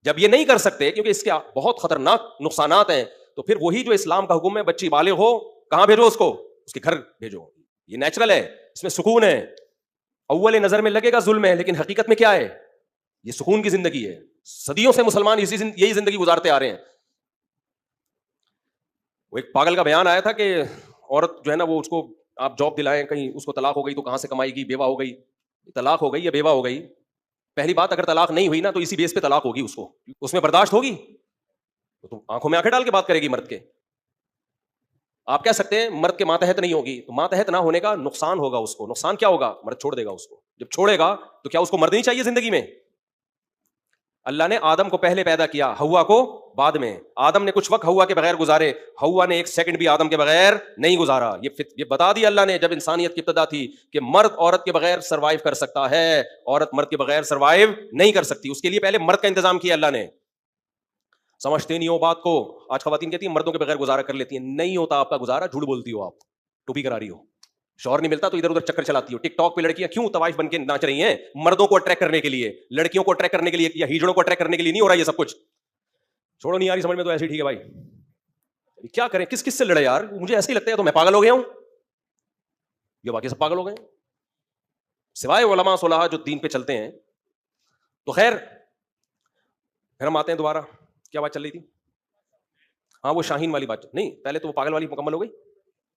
جب یہ نہیں کر سکتے کیونکہ اس کے بہت خطرناک نقصانات ہیں, تو پھر وہی جو اسلام کا حکم ہے, بچی بالغ ہو کہاں بھیجو اس کو؟ اس کے گھر بھیجو. یہ نیچرل ہے, اس میں سکون ہے. اول نظر میں لگے گا ظلم ہے, لیکن حقیقت میں کیا ہے؟ یہ سکون کی زندگی ہے. صدیوں سے مسلمان یہی زندگی گزارتے آ رہے ہیں. وہ ایک پاگل کا بیان آیا تھا کہ عورت جو ہے نا, وہ اس کو آپ جاب دلائیں, کہیں اس کو طلاق ہو گئی تو کہاں سے کمائے گی؟ بیوہ ہو گئی, طلاق ہو گئی یا بیوہ ہو گئی. پہلی بات, اگر طلاق نہیں ہوئی نا تو اسی بیس پہ طلاق ہوگی. اس کو اس میں برداشت ہوگی تو آنکھوں میں آنکھیں ڈال کے بات کرے گی مرد کے. آپ کہہ سکتے ہیں مرد کے ماتحت نہیں ہوگی, تو ماتحت نہ ہونے کا نقصان ہوگا. اس کو نقصان کیا ہوگا؟ مرد چھوڑ دے گا اس کو. جب چھوڑے گا تو کیا اس کو مرد نہیں چاہیے زندگی میں؟ اللہ نے آدم کو پہلے پیدا کیا, ہوا کو بعد میں. آدم نے کچھ وقت ہوا کے بغیر گزارے, ہوا نے 1 سیکنڈ بھی آدم کے بغیر نہیں گزارا. یہ بتا دیا اللہ نے جب انسانیت کی ابتدا تھی کہ مرد عورت کے بغیر سروائیو کر سکتا ہے, عورت مرد کے بغیر سروائیو نہیں کر سکتی. اس کے لیے پہلے مرد کا انتظام کیا اللہ نے. سمجھتے نہیں ہو بات کو. آج خواتین کہتی ہیں مردوں کے بغیر گزارا کر لیتی ہیں. نہیں ہوتا آپ کا گزارا, جھوٹ بولتی ہو آپ, ٹوپی کرا رہی ہو. شوہر نہیں ملتا تو ادھر ادھر چکر چلاتی ہو. ٹک ٹاک پہ لڑکیاں کیوں طوائف بن کے ناچ رہی ہیں؟ مردوں کو اٹریکٹ کرنے کے لیے, لڑکیوں کو اٹریکٹ کرنے کے لیے, یا ہیجڑوں کو اٹریکٹ کرنے کے لیے نہیں ہو رہا یہ سب کچھ. چھوڑو, نہیں آ رہی سمجھ میں تو ایسے ٹھیک ہے بھائی, کیا کریں, کس کس سے لڑے یار. مجھے ایسے ہی لگتا ہے تو میں پاگل ہو گیا ہوں, یہ باقی سب پاگل ہو گئے ہیں سوائے علماء صلاح جو دین پہ چلتے ہیں. تو خیر, پھر ہم آتے ہیں دوبارہ. کیا بات چل رہی تھی؟ ہاں, وہ شاہین والی بات نہیں, پہلے تو وہ پاگل والی مکمل ہو گئی.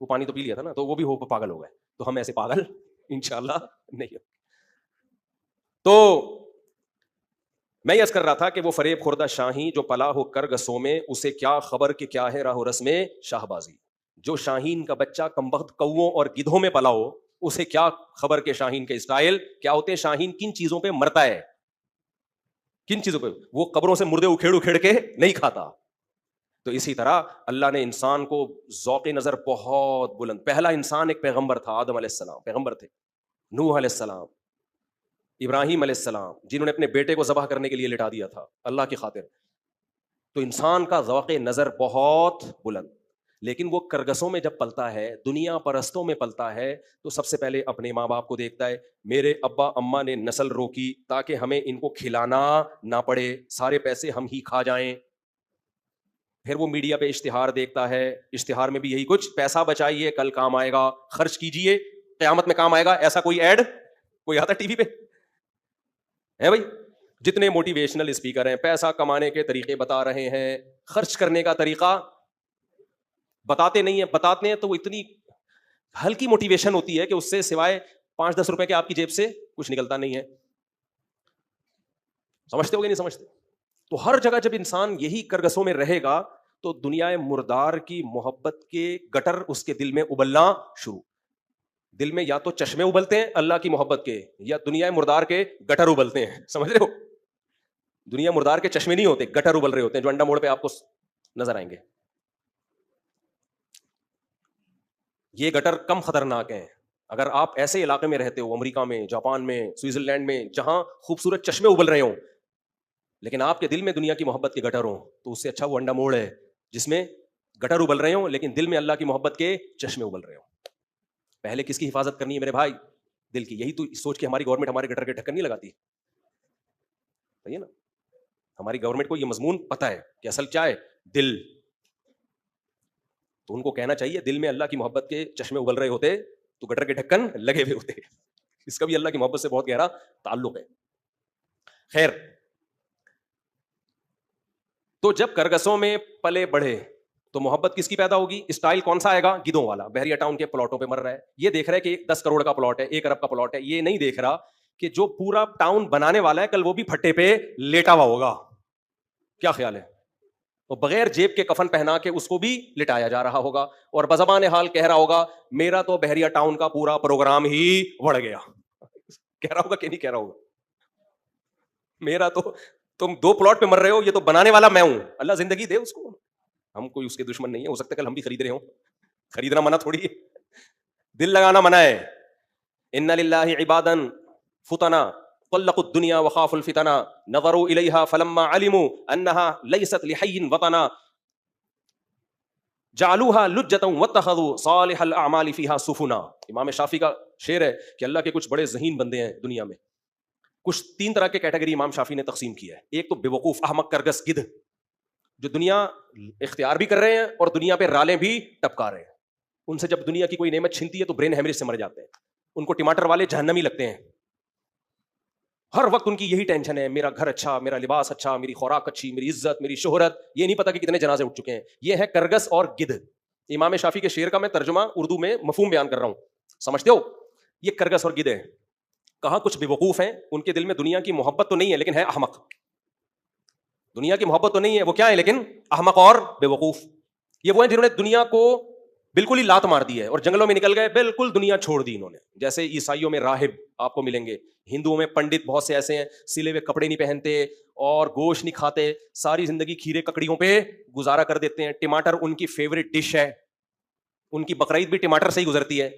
وہ پانی تو پی لیا تھا نا, تو وہ بھی ہو پاگل ہو گئے. تو ہم ایسے پاگل انشاءاللہ نہیں. تو میں یہ عرض کر رہا تھا کہ وہ فریب خوردہ شاہین جو پلا ہو کر گسوں میں, اسے کیا خبر کہ کیا ہے راہ و رسم شاہ بازی. جو شاہین کا بچہ کمبخت کووں اور گدھوں میں پلا ہو, اسے کیا خبر کہ شاہین کے اسٹائل کیا ہوتے ہیں. شاہین کن چیزوں پہ مرتا ہے, کن چیزوں پہ؟ وہ قبروں سے مردے اکھیڑ اکھیڑ کے نہیں کھاتا. تو اسی طرح اللہ نے انسان کو ذوق نظر بہت بلند. پہلا انسان ایک پیغمبر تھا, آدم علیہ السلام پیغمبر تھے. نوح علیہ السلام, ابراہیم علیہ السلام, جنہوں نے اپنے بیٹے کو ذبح کرنے کے لیے لٹا دیا تھا اللہ کی خاطر. تو انسان کا ذوق نظر بہت بلند. لیکن وہ کرگسوں میں جب پلتا ہے, دنیا پرستوں میں پلتا ہے, تو سب سے پہلے اپنے ماں باپ کو دیکھتا ہے. میرے ابا اماں نے نسل روکی تاکہ ہمیں ان کو کھلانا نہ پڑے, سارے پیسے ہم ہی کھا جائیں. پھر وہ میڈیا پہ اشتہار دیکھتا ہے, اشتہار میں بھی یہی کچھ, پیسہ بچائیے کل کام آئے گا, خرچ کیجئے قیامت میں کام آئے گا. ایسا کوئی ایڈ کوئی آتا ٹی وی پہ ہے بھائی؟ جتنے موٹیویشنل اسپیکر ہیں پیسہ کمانے کے طریقے بتا رہے ہیں, خرچ کرنے کا طریقہ بتاتے نہیں ہیں. بتاتے ہیں تو وہ اتنی ہلکی موٹیویشن ہوتی ہے کہ اس سے سوائے 5-10 روپے کے آپ کی جیب سے کچھ نکلتا نہیں ہے. سمجھتے ہو گے نہیں سمجھتے؟ تو ہر جگہ جب انسان یہی کرگسوں میں رہے گا تو دنیا مردار کی محبت کے گٹر اس کے دل میں ابلنا شروع. دل میں یا تو چشمے ابلتے ہیں اللہ کی محبت کے, یا دنیا مردار کے گٹر ابلتے ہیں. سمجھ رہے ہو؟ دنیا مردار کے چشمے نہیں ہوتے, گٹر ابل رہے ہوتے ہیں جو انڈا موڑ پہ آپ کو نظر آئیں گے. یہ گٹر کم خطرناک ہیں. اگر آپ ایسے علاقے میں رہتے ہو, امریکہ میں, جاپان میں, سوئٹزرلینڈ میں, جہاں خوبصورت چشمے ابل رہے ہوں, لیکن آپ کے دل میں دنیا کی محبت کے گٹر ہوں, تو اس سے اچھا وہ انڈا موڑ ہے جس میں گٹر ابل رہے ہوں لیکن دل میں اللہ کی محبت کے چشمے ابل رہے ہوں. پہلے کس کی حفاظت کرنی ہے میرے بھائی؟ دل کی. یہی تو سوچ کے ہماری گورنمنٹ ہمارے گٹر کے ڈھکن نہیں لگاتی, صحیح ہے نا؟ ہماری گورنمنٹ کو یہ مضمون پتہ ہے کہ اصل کیا ہے, دل. تو ان کو کہنا چاہیے دل میں اللہ کی محبت کے چشمے ابل رہے ہوتے تو گٹر کے ڈھکن لگے ہوئے ہوتے. اس کا بھی اللہ کی محبت سے بہت گہرا تعلق ہے. خیر, تو جب کرگسوں میں پلے بڑھے تو محبت کس کی پیدا ہوگی؟ اسٹائل کون سا آئے گا؟ گدوں والا. بحریہ ٹاؤن کے پلاٹوں پہ مر رہا ہے, یہ دیکھ رہا ہے کہ 10 کروڑ کا پلاٹ ہے, 1 ارب کا پلاٹ ہے. یہ نہیں دیکھ رہا کہ جو پورا ٹاؤن بنانے والا ہے کل وہ بھی پھٹے پہ لیٹا ہوا ہوگا. کیا خیال ہے؟ وہ بغیر جیب کے کفن پہنا کے اس کو بھی لٹایا جا رہا ہوگا, اور بزبان حال کہہ رہا ہوگا میرا تو بحریہ ٹاؤن کا پورا پروگرام ہی بڑھ گیا. کہہ رہا ہوگا کہ نہیں کہہ رہا ہوگا؟ میرا تو, تم 2 پلاٹ پہ مر رہے ہو, یہ تو بنانے والا میں ہوں. اللہ زندگی دے اس کو, ہم کوئی اس کے دشمن نہیں ہے. ہو سکتا ہے کل ہم بھی خرید رہے ہوں, خریدنا منع تھوڑی ہے, دل لگانا منع ہے. ان للہ عبادا فتنا طلقوا الدنيا وخافوا الفتنا نظروا إليها فلما علموا أنها ليست لحي وطنا جعلوها لجة واتخذوا صالح الأعمال فيها سفنا. امام شافعی کا شعر ہے کہ اللہ کے کچھ بڑے ذہین بندے ہیں دنیا میں. کچھ تین طرح کے کیٹیگری امام شافعی نے تقسیم کیا ہے. ایک تو بے وقوف احمق کرگس گدھ جو دنیا اختیار بھی کر رہے ہیں اور دنیا پہ رالیں بھی ٹپکا رہے ہیں. ان سے جب دنیا کی کوئی نعمت چھنتی ہے تو برین ہیمریج سے مر جاتے ہیں. ان کو ٹماٹر والے جہنمی لگتے ہیں. ہر وقت ان کی یہی ٹینشن ہے, میرا گھر اچھا, میرا لباس اچھا, میری خوراک اچھی, میری عزت, میری شہرت. یہ نہیں پتا کہ کتنے جنازے اٹھ چکے ہیں. یہ ہے کرگس اور گدھ. امام شافعی کے شعر کا میں ترجمہ اردو میں مفہوم بیان کر رہا ہوں, سمجھتے ہو؟ یہ کرگس اور گدھ ہے. کہاں کچھ بے وقوف ہیں, ان کے دل میں دنیا کی محبت تو نہیں ہے لیکن ہے احمق. دنیا کی محبت تو نہیں ہے, وہ کیا ہے لیکن احمق اور بے وقوف. یہ وہ ہیں جنہوں نے دنیا کو بالکل ہی لات مار دی ہے اور جنگلوں میں نکل گئے, بالکل دنیا چھوڑ دی انہوں نے. جیسے عیسائیوں میں راہب آپ کو ملیں گے, ہندوؤں میں پنڈت بہت سے ایسے ہیں, سلے ہوئے کپڑے نہیں پہنتے اور گوشت نہیں کھاتے, ساری زندگی کھیرے ککڑیوں پہ گزارا کر دیتے ہیں. ٹماٹر ان کی فیوریٹ ڈش ہے, ان کی بقرعید بھی ٹماٹر سے ہی گزرتی ہے.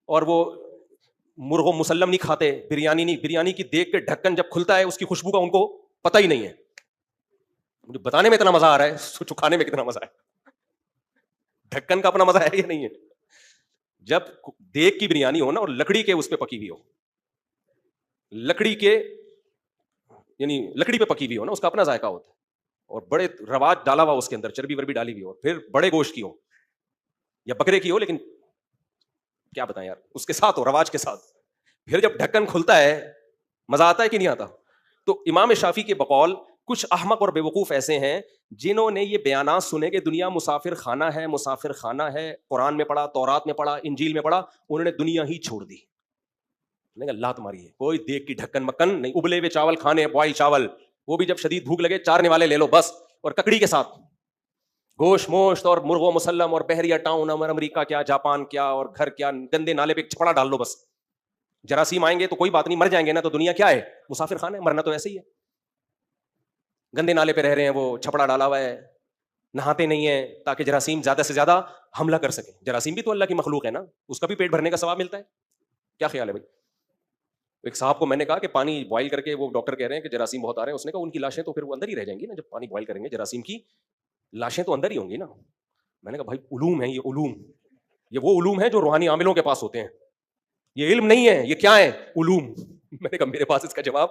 اور وہ مرغ و مسلم نہیں کھاتے, بریانی نہیں. بریانی کی دیکھ کے ڈھکن جب کھلتا ہے اس کی خوشبو کا ان کو پتہ ہی نہیں ہے. مجھے بتانے میں اتنا مزہ آ رہا ہے, سوچو کھانے میں کتنا مزہ ہے. ڈھکن کا اپنا مزہ ہے یا نہیں ہے؟ جب دیگ کی بریانی ہو نا اور لکڑی کے اس پہ پکی ہوئی ہو, لکڑی کے یعنی لکڑی پہ پکی ہوئی ہو نا, اس کا اپنا ذائقہ ہوتا ہے. اور بڑے رواج ڈالا ہوا اس کے اندر, چربی وربی ڈالی ہوئی ہو, پھر بڑے گوشت کی ہو یا بکرے کی ہو, لیکن کیا بتائیں یار, اس کے ساتھ ہو, رواج کے ساتھ. پھر جب ڈھکن کھلتا ہے مزہ آتا ہے کہ نہیں آتا؟ تو امام شافعی کے بقول کچھ احمق اور بیوقوف ایسے ہیں جنہوں نے یہ بیانات سنے کہ دنیا مسافر خانہ ہے, مسافر خانہ ہے. قرآن میں پڑھا, تورات میں پڑھا, انجیل میں پڑھا, انہوں نے دنیا ہی چھوڑ دی. اللہ تمہاری ہے, کوئی دیکھ کی ڈھکن مکن نہیں. ابلے ہوئے چاول کھانے, بوائل چاول, وہ بھی جب شدید بھوک لگے 4 نوالے لے لو بس, اور ککڑی کے ساتھ گوشت موشت اور مرغ و مسلم اور بحریہ ٹاؤن, امریکہ کیا, جاپان کیا, اور گھر کیا, گندے نالے پہ چھپڑا ڈال لو بس. جراثیم آئیں گے تو کوئی بات نہیں, مر جائیں گے نا, تو دنیا کیا ہے, مسافر خانہ ہے, مرنا تو ایسے ہی ہے. گندے نالے پہ رہ رہے ہیں, وہ چھپڑا ڈالا ہوا ہے, نہاتے نہیں ہیں تاکہ جراثیم زیادہ سے زیادہ حملہ کر سکیں. جراثیم بھی تو اللہ کی مخلوق ہے نا, اس کا بھی پیٹ بھرنے کا ثواب ملتا ہے. کیا خیال ہے بھائی؟ ایک صاحب کو میں نے کہا کہ پانی بوائل کر کے, وہ ڈاکٹر کہہ رہے ہیں کہ جراثیم بہت آ رہے ہیں. اس نے کہا ان کی لاشیں تو پھر وہ اندر ہی رہ جائیں گی نا, جب پانی بوائل کریں گے جراثیم کی لاشیں تو اندر ہی ہوں گی نا. میں نے کہا بھائی علوم ہے یہ, علوم, یہ وہ علوم ہے جو روحانی عاملوں کے پاس ہوتے ہیں, یہ علم نہیں ہے, یہ کیا ہے, علوم. میں نے کہا میرے پاس اس کا جواب,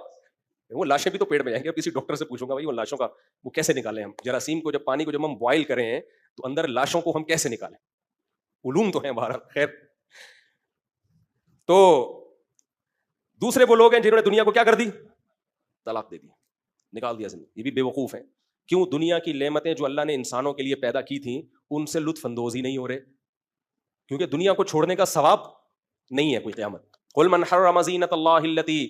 وہ لاشیں بھی تو پیٹ میں جائیں گے. اب کسی ڈاکٹر سے پوچھوں گا بھائی وہ لاشوں کا وہ کیسے نکالیں ہم, جراثیم کو, جب پانی کو جب ہم بوائل کریں ہیں تو اندر لاشوں کو ہم کیسے نکالیں. علوم تو ہیں بہرحال. خیر, تو دوسرے وہ لوگ ہیں جنہوں نے دنیا کو کیا کر دی, طلاق دے دی, نکال دیا زندگی. یہ بھی بے وقوف ہیں. کیوں؟ دنیا کی نعمتیں جو اللہ نے انسانوں کے لیے پیدا کی تھیں ان سے لطف اندوز ہی نہیں ہو رہے, کیونکہ دنیا کو چھوڑنے کا ثواب نہیں ہے کوئی قیامت. قل من حرم زینۃ اللہ التی,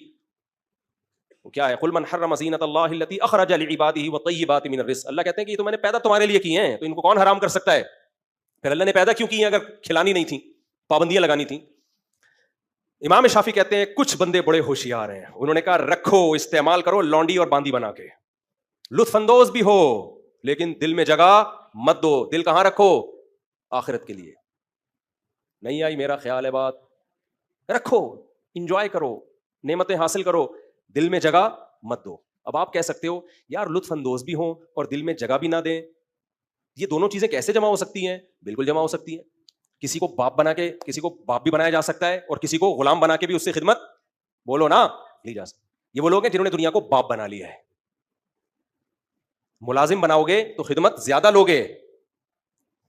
کیا ہے, قل من حرم زینۃ اللہ التی اخرج لعباده والطیبات من الرزق. اللہ کہتے ہیں کہ یہ تو میں نے پیدا تمہارے لیے کی ہیں, تو ان کو کون حرام کر سکتا ہے؟ پھر اللہ نے پیدا کیوں کی ہیں اگر کھلانی نہیں تھی, پابندیاں لگانی تھیں. امام شافعی کہتے ہیں کچھ بندے بڑے ہوشیار ہیں, انہوں نے کہا رکھو, استعمال کرو لونڈی اور باندی بنا کے, لطف اندوز بھی ہو لیکن دل میں جگہ مت دو. دل کہاں رکھو؟ آخرت کے لیے. نہیں آئی میرا خیال ہے بات؟ رکھو, انجوائے کرو, نعمتیں حاصل کرو, دل میں جگہ مت دو. اب آپ کہہ سکتے ہو یار لطف اندوز بھی ہوں اور دل میں جگہ بھی نہ دیں, یہ دونوں چیزیں کیسے جمع ہو سکتی ہیں؟ بالکل جمع ہو سکتی ہیں. کسی کو باپ بنا کے, کسی کو باپ بھی بنایا جا سکتا ہے اور کسی کو غلام بنا کے بھی اس سے خدمت, بولو نا, لی جا سکتی. یہ وہ لوگ ہیں جنہوں نے دنیا کو باپ بنا لیا ہے. ملازم بناؤ گے تو خدمت زیادہ لوگے,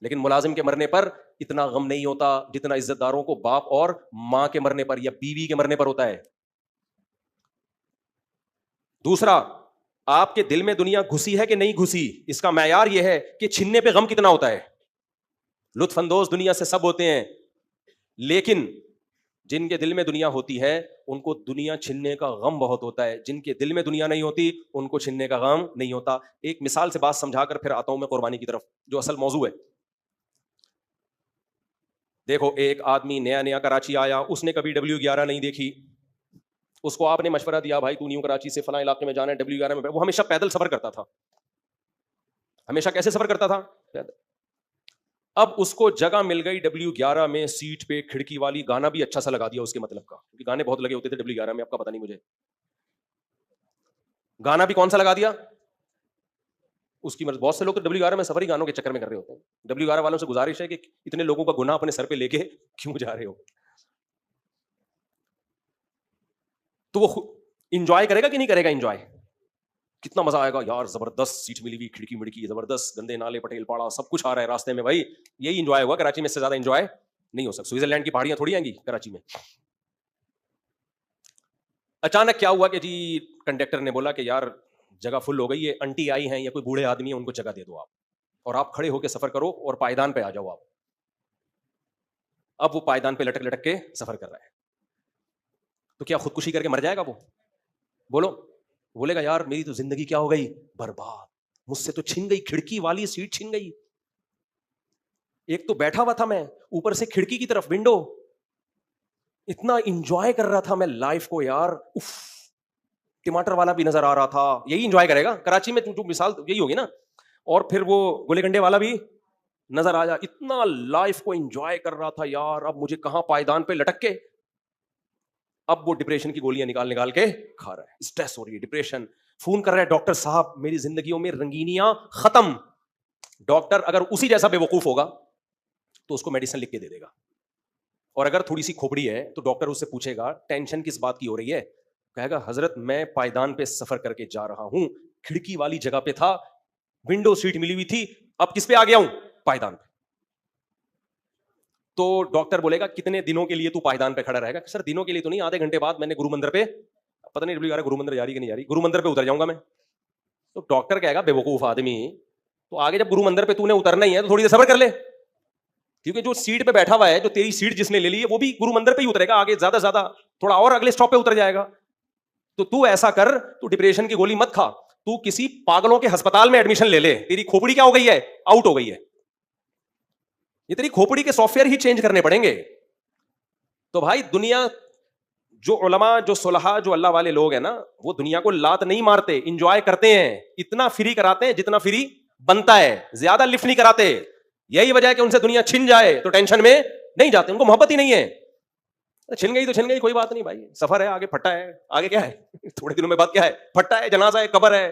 لیکن ملازم کے مرنے پر اتنا غم نہیں ہوتا جتنا عزت داروں کو باپ اور ماں کے مرنے پر یا بیوی کے مرنے پر ہوتا ہے. دوسرا, آپ کے دل میں دنیا گھسی ہے کہ نہیں گھسی, اس کا معیار یہ ہے کہ چھننے پہ غم کتنا ہوتا ہے. لطف اندوز دنیا سے سب ہوتے ہیں, لیکن جن کے دل میں دنیا ہوتی ہے ان کو دنیا چھننے کا غم بہت ہوتا ہے. جن کے دل میں دنیا نہیں ہوتی ان کو چھننے کا غم نہیں ہوتا. ایک مثال سے بات سمجھا کر پھر آتا ہوں میں قربانی کی طرف, جو اصل موضوع ہے. دیکھو, ایک آدمی نیا نیا کراچی آیا, اس نے کبھی W11 نہیں دیکھی, اس کو آپ نے مشورہ دیا بھائی تو نیو کراچی سے فلاں علاقے میں جانا ہے, W11 میں. وہ ہمیشہ پیدل سفر کرتا تھا. ہمیشہ کیسے سفر کرتا تھا؟ پیدل. اب اس کو جگہ مل گئی W11 میں سیٹ پہ کھڑکی والی, گانا بھی اچھا سا لگا دیا اس کے مطلب کا, کیونکہ گانے بہت لگے ہوتے تھے W11 میں, آپ کا پتہ نہیں مجھے, گانا بھی کون سا لگا دیا اس کی مرضی. بہت سے لوگ تو W11 میں سفر ہی گانوں کے چکر میں کر رہے ہوتے ہیں. W11 والوں سے گزارش ہے کہ اتنے لوگوں کا گناہ اپنے سر پہ لے کے کیوں جا رہے ہو. تو وہ انجوائے کرے گا کہ نہیں کرے گا انجوائے؟ کتنا مزہ آئے گا یار, زبردست سیٹ ملی ہوئی, کھڑکی مڑکی زبردست, گندے نالے پٹیل پاڑا سب کچھ آ رہا ہے راستے میں. بھائی یہی انجوائے ہوا کراچی میں, اس سے زیادہ انجوائے نہیں ہو سکتا. سوئٹزرلینڈ کی پہاڑیاں تھوڑی آئیں گی کراچی میں. اچانک کیا ہوا کہ جی کنڈکٹر نے بولا کہ یار جگہ فل ہو گئی ہے, انٹی آئی ہیں یا کوئی بوڑھے آدمی ہیں, ان کو جگہ دے دو آپ, اور آپ کھڑے ہو کے سفر کرو اور پائیدان پہ آ جاؤ آپ. اب وہ پائیدان پہ لٹک لٹک کے سفر کر رہا ہے, تو کیا خودکشی کر کے مر جائے گا وہ؟ بولو. بولے گا یار میری تو زندگی کیا ہو گئی برباد, مجھ سے تو چھن گئی, کھڑکی والی سیٹ چھن گئی. ایک تو بیٹھا ہوا تھا میں, اوپر سے کھڑکی کی طرف ونڈو, اتنا انجوائے کر رہا تھا میں لائف کو یار. اف, ٹماٹر والا بھی نظر آ رہا تھا. یہی انجوائے کرے گا کراچی میں, جو مثال یہی ہوگی نا. اور پھر وہ گولے گنڈے والا بھی نظر آ جا, اتنا لائف کو انجوائے کر رہا تھا یار. اب مجھے کہاں پائیدان پہ لٹک کے, اب وہ ڈپریشن کی گولیاں نکال کے کھا رہا ہے, اسٹریس ہو رہی ہے, ڈپریشن. فون کر رہا ہے ڈاکٹر صاحب میری زندگیوں میں رنگینیاں ختم. ڈاکٹر اگر اسی جیسا بے وقوف ہوگا تو اس کو میڈیسن لکھ کے دے دے گا, اور اگر تھوڑی سی کھوپڑی ہے تو ڈاکٹر اس سے پوچھے گا ٹینشن کس بات کی ہو رہی ہے, کہے گا حضرت میں پائیدان پہ سفر کر کے جا رہا ہوں, کھڑکی والی جگہ پہ تھا, ونڈو سیٹ ملی ہوئی تھی, اب کس پہ آ گیا ہوں, پائیدان پہ. تو ڈاکٹر بولے گا کتنے دنوں کے لیے تو پائیدان پہ کھڑا رہے گا؟ سر دنوں کے لیے تو نہیں, آدھے گھنٹے بعد میں نے گرو مندر پہ, پتہ نہیں گرو مندر جا رہی کہ نہیں جا رہی, گرو مندر پہ اتر جاؤں گا میں. تو ڈاکٹر کہے گا بے وقوف آدمی, تو آگے جب گرو مندر پہ تو نے اترنا ہی ہے تو تھوڑی دیر صبر کر لے, کیونکہ جو سیٹ پہ بیٹھا ہوا ہے, جو تیری سیٹ جس نے لے لی ہے, وہ بھی گرو مندر پہ ہی اترے گا, آگے زیادہ زیادہ تھوڑا اور اگلے اسٹاپ پہ اتر جائے گا. تو ایسا کر, تو ڈپریشن کی گولی مت کھا, تو کسی پاگلوں کے ہسپتال میں ایڈمیشن لے لے. تیری کھوپڑی کیا ہو گئی ہے, آؤٹ ہو گئی ہے. یہ تیری کھوپڑی کے سافٹ ویئر ہی چینج کرنے پڑیں گے. تو بھائی دنیا, جو علماء, جو صلحاء, جو اللہ والے لوگ ہیں نا, وہ دنیا کو لات نہیں مارتے, انجوائے کرتے ہیں. اتنا فری کراتے ہیں جتنا فری بنتا ہے, زیادہ لفٹ نہیں کراتے. یہی وجہ ہے کہ ان سے دنیا چھن جائے تو ٹینشن میں نہیں جاتے, ان کو محبت ہی نہیں ہے. چھن گئی تو چھن گئی, کوئی بات نہیں بھائی, سفر ہے, آگے پھٹا ہے, آگے کیا ہے, تھوڑے دنوں میں بعد کیا ہے, پھٹا ہے, جنازہ ہے, قبر ہے,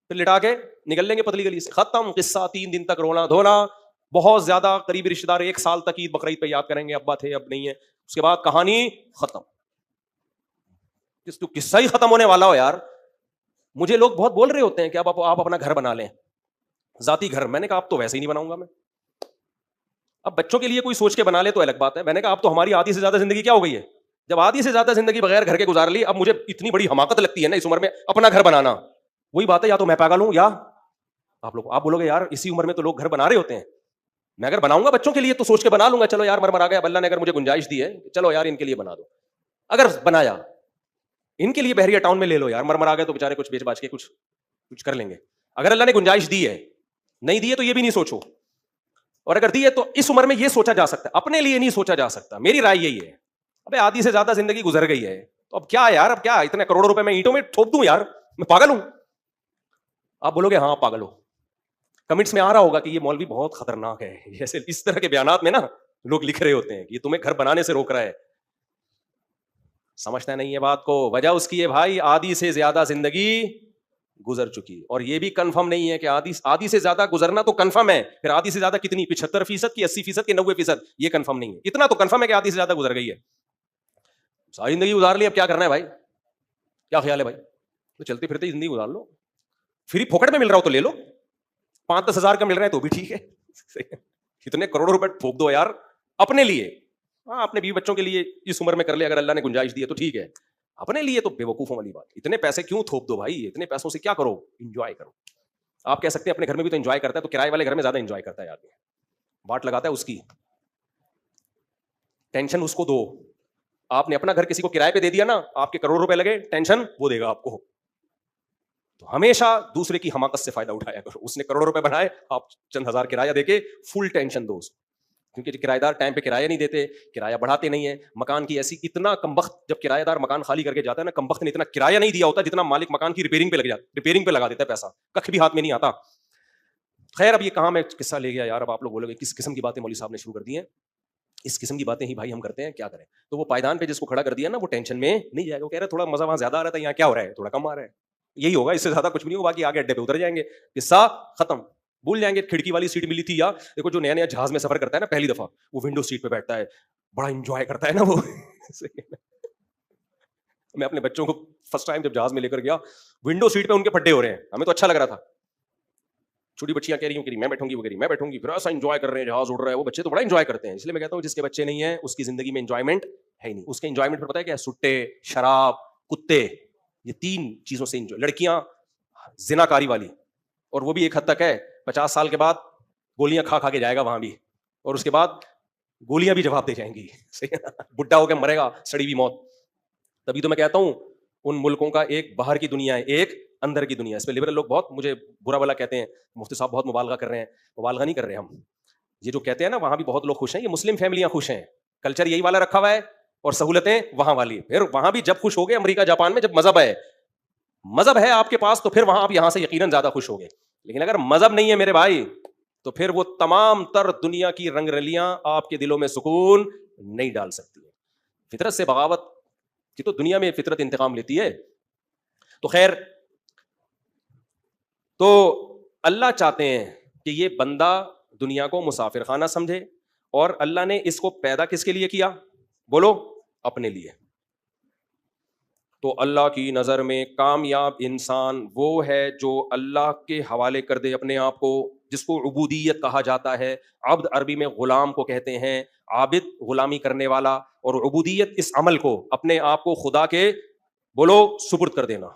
پھر لٹا کے نکل لیں گے پتلی گلی سے, ختم قصہ. 3 دن تک رونا دھونا, بہت زیادہ قریبی رشتے دار 1 سال تک عید بقرعید پہ یاد کریں گے, ابا تھے اب نہیں ہے, اس کے بعد کہانی ختم. تو قصہ ہی ختم ہونے والا ہو یار. مجھے لوگ بہت بول رہے ہوتے ہیں کہ اب آپ اپنا گھر بنا لیں, ذاتی گھر. میں نے کہا اب تو ویسے ہی نہیں بناؤں گا میں. اب بچوں کے لیے کوئی سوچ کے بنا لے تو الگ بات ہے. میں نے کہا اب تو ہماری آدھی سے زیادہ زندگی کیا ہو گئی ہے, جب آدھی سے زیادہ زندگی بغیر گھر کے گزار لی, اب مجھے اتنی بڑی حماقت لگتی ہے نا اس عمر میں اپنا گھر بنانا. وہی بات ہے, یا تو میں پاگل ہوں یا آپ بولو گے یار اسی عمر میں تو لوگ گھر بنا رہے ہوتے ہیں. میں اگر بناؤں گا بچوں کے لیے تو سوچ کے بنا لوں گا, چلو یار مر آ گیا, اللہ نے اگر مجھے گنجائش دی ہے, چلو یار ان کے لیے بنا دو. اگر بنایا ان کے لیے بحریہ ٹاؤن میں لے لو یار, مر آ گئے تو بےچارے کچھ بیچ باچ کے کچھ کر لیں گے. اگر اللہ نے گنجائش دی ہے, نہیں دی ہے تو یہ بھی نہیں سوچو, اور اگر دی ہے تو اس عمر میں یہ سوچا جا سکتا ہے, اپنے لیے نہیں سوچا جا سکتا. میری رائے یہی ہے. ابے آدھی سے زیادہ زندگی گزر گئی ہے, تو اب کیا یار, اب کیا اتنے کروڑوں روپے میں اینٹوں میں ٹھوک دوں یار, میں پاگل ہوں؟ آپ بولو گے ہاں پاگل ہو. کمنٹس میں آ رہا ہوگا کہ یہ مولوی بہت خطرناک ہے, جیسے اس طرح کے بیانات میں نا لوگ لکھ رہے ہوتے ہیں کہ یہ تمہیں گھر بنانے سے روک رہا ہے. سمجھتا نہیں ہے بات کو. وجہ اس کی ہے بھائی, آدھی سے زیادہ زندگی گزر چکی, اور یہ بھی کنفرم نہیں ہے کہ آدھی سے زیادہ گزرنا تو کنفرم ہے, پھر آدھی سے زیادہ کتنی, 75% کی 80% کی 90%, یہ کنفرم نہیں ہے. اتنا تو کنفرم ہے کہ آدھی سے زیادہ گزر گئی ہے. ساری زندگی گزار لی, اب کیا کرنا ہے بھائی, کیا خیال ہے بھائی؟ تو چلتے پھرتے زندگی گزار لو, فری پھوکٹ میں مل رہا ہو تو لے لو, 5-10 ہزار کا مل رہا ہے تو بھی ٹھیک ہے. کتنے کروڑوں روپے ٹھوک دو یار اپنے لیے. ہاں اپنے بیوی بچوں کے لیے اس عمر میں کر لے, اگر اللہ نے گنجائش دی ہے تو ٹھیک ہے. اپنے لیے تو بے وقوفوں والی بات. اتنے پیسے کیوں تھوپ دو بھائی, اتنے پیسوں سے کیا کرو, انجوائے کرو. آپ کہہ سکتے ہیں اپنے گھر میں بھی تو انجوائے کرتا ہے, تو کرائے والے گھر میں زیادہ انجوائے کرتا ہے آدمی, واٹ لگاتا ہے اس کی, ٹینشن اس کو دو. آپ نے اپنا گھر کسی کو کرائے پہ دے دیا نا, آپ کے کروڑ روپے لگے, ٹینشن وہ دے گا آپ کو. تو ہمیشہ دوسرے کی حماقت سے فائدہ اٹھایا کرو. اس نے کروڑ روپے بنائے, آپ چند ہزار کرایہ دے کے فل ٹینشن دو اس کو, کیونکہ کرایہ دار ٹائم پہ کرایہ نہیں دیتے, کرایہ بڑھاتے نہیں ہیں. مکان کی ایسی اتنا کمبخت, جب کرایہ دار مکان خالی کر کے جاتا ہے نا, کمبخت نے اتنا کرایہ نہیں دیا ہوتا جتنا مالک مکان کی ریپیئرنگ پہ لگا دیتا ہے پیسہ, کخ بھی ہاتھ میں نہیں آتا. خیر اب یہ کہاں میں قصہ لے گیا یار, اب آپ لوگ بولو گے کس قسم کی باتیں مولوی صاحب نے شروع کر دی ہیں, اس قسم کی باتیں ہی بھائی ہم کرتے ہیں, کیا کریں. تو وہ پائیدان پہ جس کو کھڑا کر دیا نا وہ ٹینشن میں نہیں جائے گا, وہ کہہ رہے تھوڑا مزہ وہاں زیادہ آ رہا تھا, یہاں کیا ہو رہا ہے تھوڑا کم آ رہا ہے, یہی ہوگا, اس سے زیادہ کچھ بھی نہیں ہوگا, باقی آگے اڈے پہ اتر جائیں گے, قصہ ختم, بھول جائیں گے. کھڑکی والی سیٹ ملی تھی, یا دیکھو جو نیا نیا جہاز میں سفر کرتا ہے نا پہلی دفعہ, وہ ونڈو سیٹ پہ بیٹھتا ہے, بڑا انجوائے کرتا ہے نا وہ. میں اپنے بچوں کو فرسٹ ٹائم جب جہاز میں لے کر گیا, ونڈو سیٹ پہ ان کے پھڈے ہو رہے ہیں, ہمیں تو اچھا لگ رہا تھا, چھوٹی بچیاں کہہ رہی ہوں کہ میں بیٹھوں گی, وہ کہہ رہی میں بیٹھوں گی, پھر ایسا انجوائے کر رہے ہیں, جہاز اڑ رہا ہے, وہ بچے تو بڑا انجوائے کرتے ہیں. اس لیے میں کہتا ہوں جس کے بچے نہیں ہیں اس کی زندگی میں انجوائمنٹ ہے ہی نہیں. اس کے انجوائمنٹ پھر پتہ ہے کیا ہے, سٹے, شراب, کتے, یہ 3 چیزوں سے انجوائے. لڑکیاں زنا کاری والی, اور وہ بھی ایک حد تک ہے, 50 سال کے بعد گولیاں کھا کھا کے جائے گا وہاں بھی, اور اس کے بعد گولیاں بھی جواب دے جائیں گی, بڈھا ہو کے مرے گا سڑی ہوئی موت. تبھی تو میں کہتا ہوں ان ملکوں کا ایک باہر کی دنیا ہے, ایک اندر کی دنیا. اس پہ لبرل لوگ بہت مجھے برا بلا کہتے ہیں, مفتی صاحب بہت مبالغہ کر رہے ہیں. مبالغہ نہیں کر رہے ہم, یہ جو کہتے ہیں نا وہاں بھی بہت لوگ خوش ہیں, یہ مسلم فیملیاں خوش ہیں, کلچر یہی والا رکھا ہوا ہے اور سہولتیں وہاں والی. پھر وہاں بھی جب خوش ہو گئے امریکہ جاپان میں, جب مذہب ہے آپ کے پاس تو پھر وہاں آپ یہاں سے یقیناً زیادہ خوش ہو گئے. لیکن اگر مذہب نہیں ہے میرے بھائی تو پھر وہ تمام تر دنیا کی رنگ رلیاں آپ کے دلوں میں سکون نہیں ڈال سکتی ہیں. فطرت سے بغاوت کی تو دنیا میں فطرت انتقام لیتی ہے. تو خیر, تو اللہ چاہتے ہیں کہ یہ بندہ دنیا کو مسافر خانہ سمجھے, اور اللہ نے اس کو پیدا کس کے لیے کیا, بولو, اپنے لیے. تو اللہ کی نظر میں کامیاب انسان وہ ہے جو اللہ کے حوالے کر دے اپنے آپ کو, جس کو عبودیت کہا جاتا ہے. عبد عربی میں غلام کو کہتے ہیں, عابد غلامی کرنے والا, اور عبودیت اس عمل کو, اپنے آپ کو خدا کے بولو سپرد کر دینا.